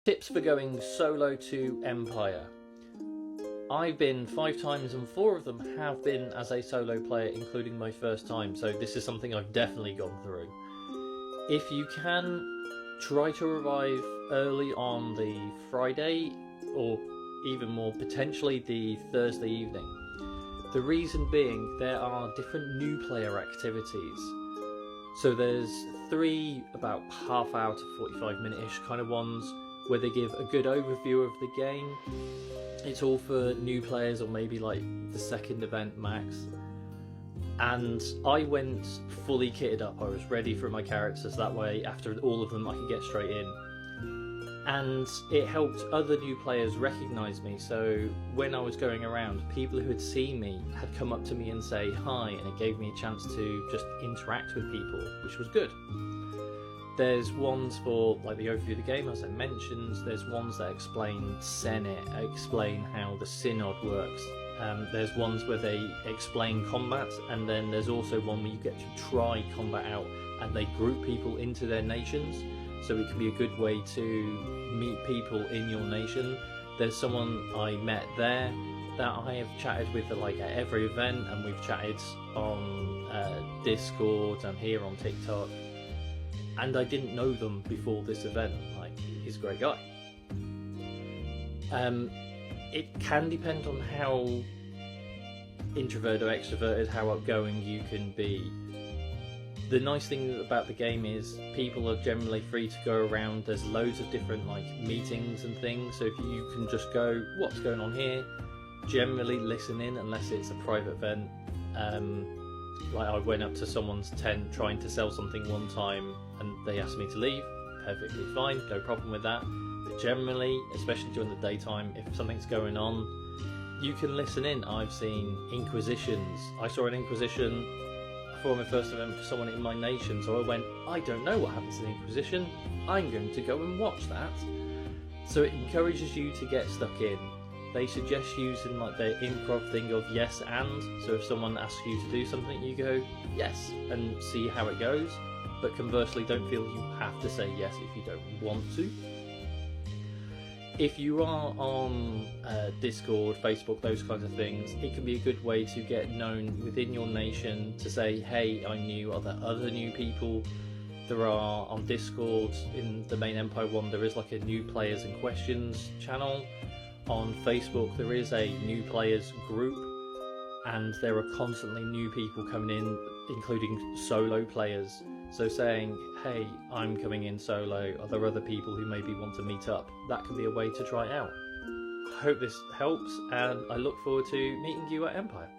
Tips for going solo to Empire. I've been 5 times and 4 of them have been as a solo player, including my first time, so this is something I've definitely gone through. If you can, try to arrive early on the Friday, or even more potentially the Thursday evening. The reason being, there are different new player activities. So there's 3 about half hour to 45-minute-ish kind of ones where they give a good overview of the game. It's all for new players, or maybe like the second event max. And I went fully kitted up. I was ready for my characters, that way after all of them I could get straight in. And it helped other new players recognise me, so when I was going around, people who had seen me had come up to me and say hi, and it gave me a chance to just interact with people, which was good. There's ones for like the overview of the game, as I mentioned. There's ones that explain Senate, explain how the Synod works. There's ones where they explain combat, and then there's also one where you get to try combat out, and they group people into their nations, so it can be a good way to meet people in your nation. There's someone I met there that I have chatted with like at every event, and we've chatted on Discord and here on TikTok. And I didn't know them before this event. Like, he's a great guy. It can depend on how introverted or extroverted, how outgoing you can be. The nice thing about the game is people are generally free to go around. There's loads of different like meetings and things, so if you can just go, what's going on here? Generally listen in, unless it's a private event. Like I went up to someone's tent trying to sell something one time, and they asked me to leave. Perfectly fine, no problem with that. But generally, especially during the daytime, if something's going on, you can listen in. I've seen Inquisitions. I saw an Inquisition for my first event for someone in my nation, so I went, I don't know what happens in the Inquisition, I'm going to go and watch that. So it encourages you to get stuck in. They suggest using like their improv thing of yes and, so if someone asks you to do something, you go yes and see how it goes, but conversely don't feel you have to say yes if you don't want to. If you are on Discord, Facebook, those kinds of things, it can be a good way to get known within your nation, to say, hey, I'm new, are there other new people? There are on Discord, in the main Empire one, there is like a new players and questions channel. On Facebook there is a new players group, and there are constantly new people coming in, including solo players. So saying, hey, I'm coming in solo, are there other people who maybe want to meet up? That can be a way to try it out. I hope this helps, and I look forward to meeting you at Empire.